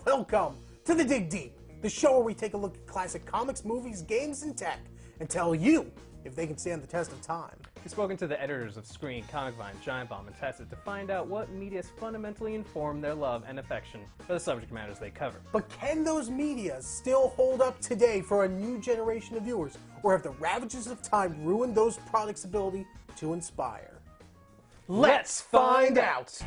Welcome to The Dig Deep, the show where we take a look at classic comics, movies, games, and tech, and tell you if they can stand the test of time. We've spoken to the editors of Screen, Comic Vine, Giant Bomb, and Tested to find out what medias fundamentally inform their love and affection for the subject matters they cover. But can those medias still hold up today for a new generation of viewers, or have the ravages of time ruined those products' ability to inspire? Let's find out!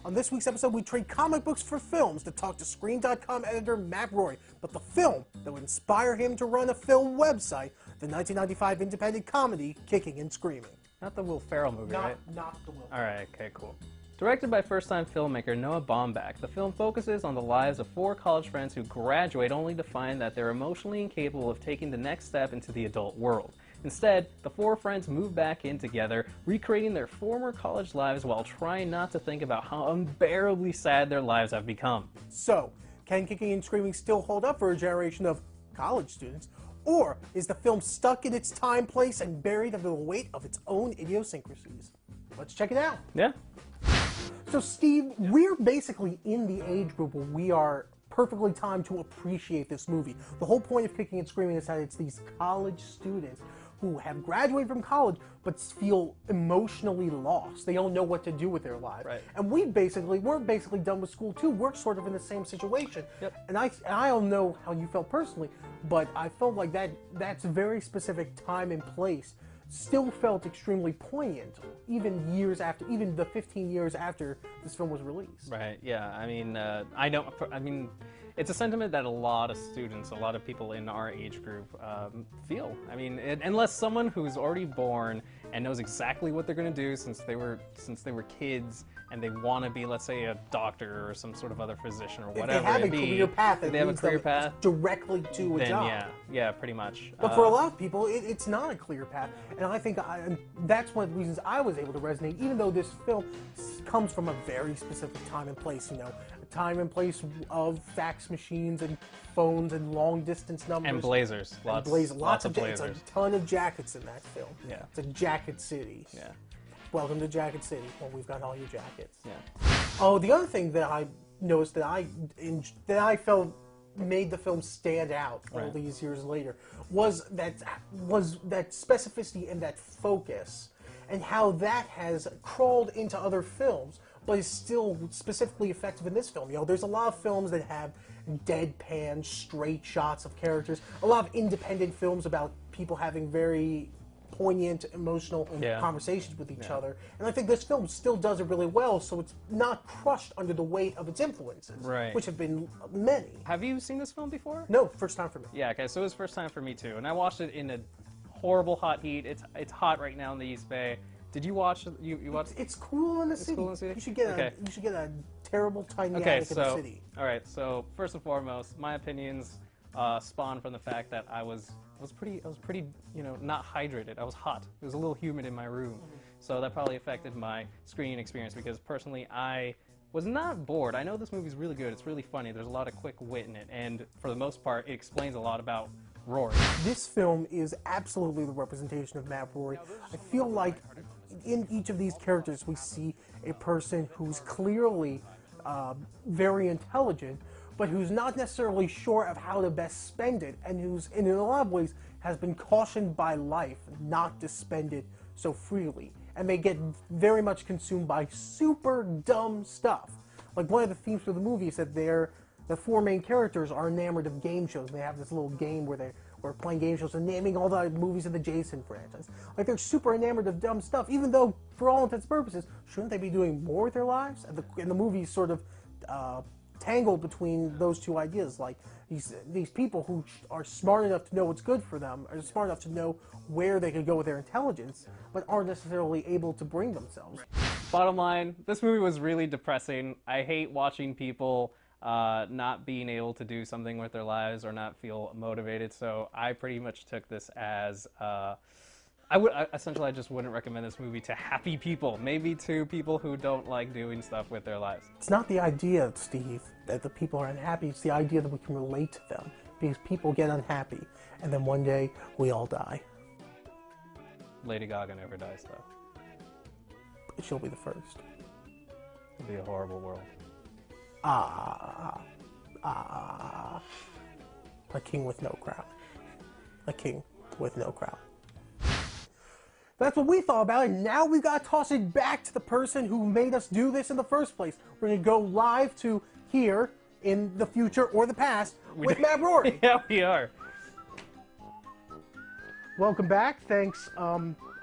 On this week's episode, we trade comic books for films to talk to Screen.com editor Matt Roy, but the film that would inspire him to run a film website, the 1995 independent comedy Kicking and Screaming. Not the Will Ferrell movie, right? Not the Will. Alright, okay, cool. Directed by first-time filmmaker Noah Baumbach, the film focuses on the lives of four college friends who graduate only to find that they're emotionally incapable of taking the next step into the adult world. Instead, the four friends move back in together, recreating their former college lives while trying not to think about how unbearably sad their lives have become. So, can Kicking and Screaming still hold up for a generation of college students? Or is the film stuck in its time, place, and buried under the weight of its own idiosyncrasies? Let's check it out. Yeah? So Steve, we're basically in the age group where we are perfectly timed to appreciate this movie. The whole point of Kicking and Screaming is that it's these college students who have graduated from college but feel emotionally lost. They don't know what to do with their lives. Right. And we're basically done with school too. We're sort of in the same situation. Yep. And I don't know how you felt personally, but I felt like that's a very specific time and place still felt extremely poignant, even the 15 years after this film was released. Right, yeah. I mean, it's a sentiment that a lot of students, a lot of people in our age group feel. I mean, unless someone who's already born and knows exactly what they're going to do since they were kids, and they want to be, let's say, a doctor or some sort of other physician or whatever. If they have a career path, if they have a career path directly to a then job. yeah, pretty much. But for a lot of people, it's not a clear path, and I think that's one of the reasons I was able to resonate, even though this film comes from a very specific time and place, a time and place of fax machines and phones and long-distance numbers. And blazers. Lots of blazers. It's a ton of jackets in that film. Yeah. It's a jacket city. Yeah. Welcome to Jacket City. Well, we've got all your jackets. Yeah. Oh, the other thing that I noticed that I felt made the film stand out all these years later was that specificity and that focus, and how that has crawled into other films, but is still specifically effective in this film. There's a lot of films that have deadpan, straight shots of characters. A lot of independent films about people having very poignant, emotional conversations with each other. And I think this film still does it really well, so it's not crushed under the weight of its influences, which have been many. Have you seen this film before? No, first time for me. Yeah, okay, so it was first time for me too. And I watched it in a horrible hot heat. It's hot right now in the East Bay. Did you watch you watched It's cool in the city. Cool in the city? You should get a terrible tiny attic in the city. Alright, so first and foremost, my opinions spawned from the fact that I was pretty, not hydrated. I was hot. It was a little humid in my room. So that probably affected my screening experience because personally I was not bored. I know this movie's really good. It's really funny. There's a lot of quick wit in it. And for the most part, it explains a lot about Rory. This film is absolutely the representation of Matt Rory. I feel like in each of these characters we see a person who's clearly very intelligent, but who's not necessarily sure of how to best spend it, and who's, in a lot of ways, has been cautioned by life not to spend it so freely. And they get very much consumed by super dumb stuff. Like, one of the themes for the movie is that the four main characters are enamored of game shows. They have this little game where we're playing game shows and naming all the movies of the Jason franchise. Like, they're super enamored of dumb stuff, even though, for all intents and purposes, shouldn't they be doing more with their lives? And the movie's sort of tangled between those two ideas. Like, these people who are smart enough to know what's good for them, are smart enough to know where they could go with their intelligence, but aren't necessarily able to bring themselves. Bottom line, this movie was really depressing. I hate watching people not being able to do something with their lives or not feel motivated, so I pretty much took this as essentially I just wouldn't recommend this movie to happy people, maybe to people who don't like doing stuff with their lives. It's not the idea, Steve, that the people are unhappy, it's the idea that we can relate to them, because people get unhappy, and then one day we all die. Lady Gaga never dies, though. She'll be the first. It'll be a horrible world. A king with no crown. A king with no crown. That's what we thought about it. Now we gotta toss it back to the person who made us do this in the first place. We're gonna go live to here in the future or the past with Matt Rory. Yeah, we are. Welcome back. Thanks,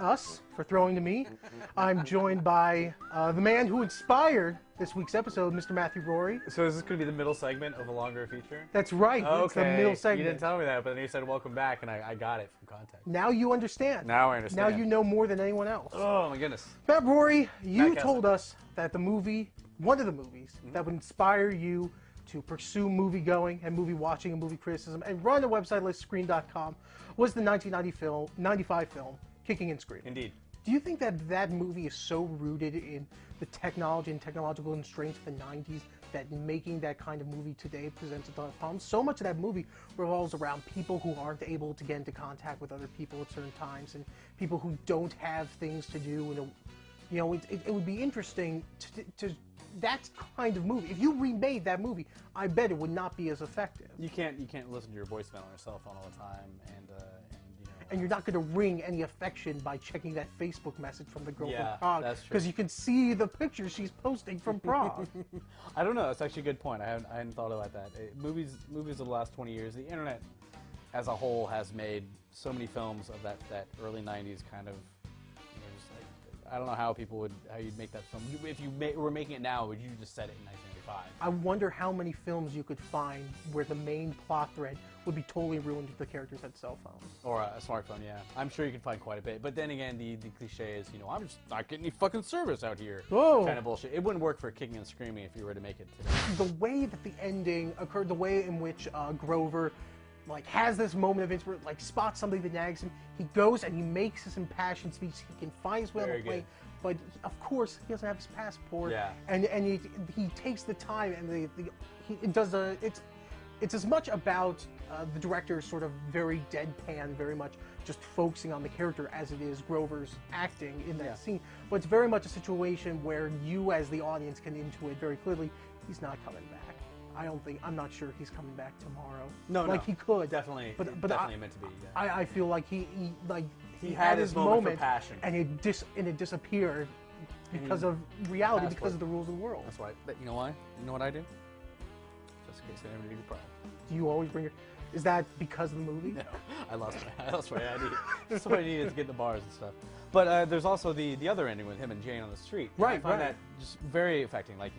us, for throwing to me. I'm joined by the man who inspired this week's episode, Mr. Matthew Rory. So is this going to be the middle segment of a longer feature? That's right. Okay. It's the middle segment. You didn't tell me that, but then you said welcome back, and I got it from context. Now you understand. Now I understand. Now you know more than anyone else. Oh, my goodness. Matt Rory, you Matt told us that the movie, one of the movies, that would inspire you to pursue movie going and movie watching and movie criticism and run a website like Screen.com was the 1995 film, Kicking and Screaming. Indeed. Do you think that that movie is so rooted in the technology and technological constraints of the 90s that making that kind of movie today presents a ton of problems? So much of that movie revolves around people who aren't able to get into contact with other people at certain times and people who don't have things to do. And you know, it would be interesting to that kind of movie. If you remade that movie, I bet it would not be as effective. You can't listen to your voicemail on your cell phone all the time, and you know. And you're not going to wring any affection by checking that Facebook message from the girl Yeah, from Prague, that's true. because you can see the pictures she's posting from Prague. I don't know. That's actually a good point. I hadn't thought about that. Movies of the last 20 years, the internet as a whole has made so many films of that early 90s kind of. Just like, I don't know how you'd make that film. If you were making it now, would you just set it in 1995? I wonder how many films you could find where the main plot thread would be totally ruined if the characters had cell phones. Or a smartphone, yeah. I'm sure you can find quite a bit. But then again, the cliche is, you know, I'm just not getting any fucking service out here. Whoa. Kind of bullshit. It wouldn't work for Kicking and Screaming if you were to make it today. The way that the ending occurred, the way in which Grover like has this moment of inspiration, like spots somebody that nags him, he goes and he makes his impassioned speech. He can find his way on the Very plane, good. but of course he doesn't have his passport. Yeah. And he takes the time and he does a it's as much about the director's sort of very deadpan, very much just focusing on the character as it is Grover's acting in that scene. But it's very much a situation where you as the audience can intuit very clearly he's not coming back. I'm not sure he's coming back tomorrow. No, like he could. Definitely, but definitely meant to be. Yeah. I feel like he had his moment for passion. and it disappeared because of reality, because of the rules of the world. That's why. But you know why? You know what I do? Just in case I never do your problem. Do you always bring your? Is that because of the movie? No, I lost my ID. That's what I needed to get in the bars and stuff. But there's also the other ending with him and Jane on the street. Right, I find right. that just very affecting. Like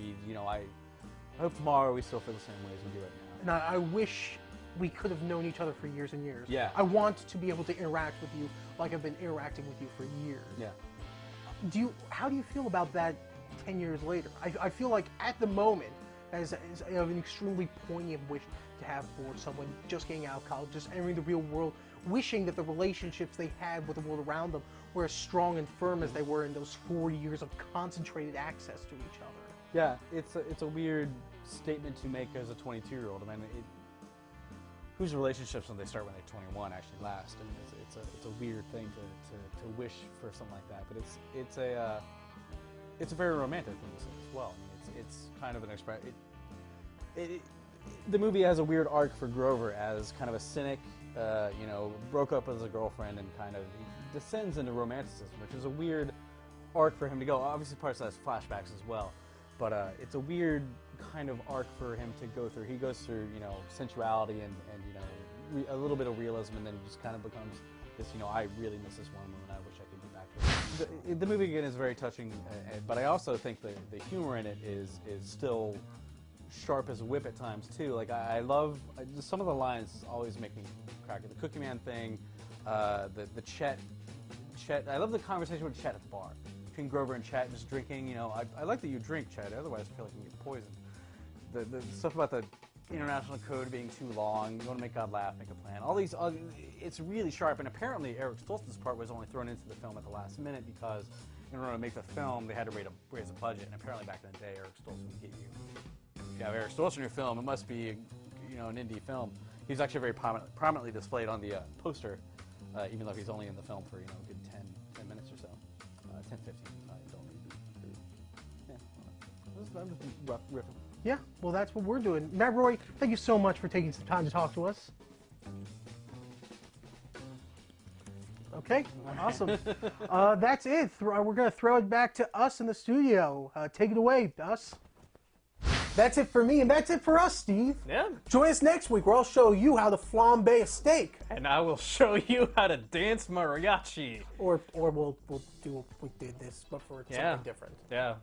I hope tomorrow we still feel the same way as we do right now. And I wish we could have known each other for years and years. Yeah. I want to be able to interact with you like I've been interacting with you for years. Yeah. How do you feel about that 10 years later? I feel like at the moment, as an extremely poignant wish to have for someone just getting out of college, just entering the real world, wishing that the relationships they had with the world around them were as strong and firm as they were in those 4 years of concentrated access to each other. Yeah, it's a weird statement to make as a 22-year-old. I mean, whose relationships when they start when they're 21 actually last? I mean, it's a weird thing to wish for something like that. But it's a very romantic thing to say as well. I mean, it's kind of an expression. The movie has a weird arc for Grover as kind of a cynic, broke up with his girlfriend and kind of he descends into romanticism, which is a weird arc for him to go. Obviously, parts of that is flashbacks as well, but it's a weird kind of arc for him to go through. He goes through, sensuality and a little bit of realism, and then he just kind of becomes this, I really miss this one woman. I wish I could be back with her. The movie again is very touching, but I also think the humor in it is still sharp as a whip at times too. Like I love some of the lines always make me crack. The Cookie Man thing, the Chet. I love the conversation with Chet at the bar between Grover and Chet just drinking. I like that you drink, Chet. Otherwise, I feel like you can get poisoned. The stuff about the international code being too long. You want to make God laugh, make a plan. All these, it's really sharp. And apparently, Eric Stoltz's part was only thrown into the film at the last minute because in order to make the film, they had to raise a budget. And apparently, back in the day, Eric Stoltz would get you. If you have Eric Stoltz in your film, it must be, an indie film. He's actually very prominently displayed on the poster, even though he's only in the film for, a good 10 I'm just riffing. Yeah, well, that's what we're doing. Matt Roy, thank you so much for taking some time to talk to us. Okay, awesome. That's it. We're going to throw it back to us in the studio. Take it away, us. That's it for me, and that's it for us, Steve. Yeah. Join us next week where I'll show you how to flambe a steak. And I will show you how to dance mariachi. Or we'll do we did this, but for something different. Yeah.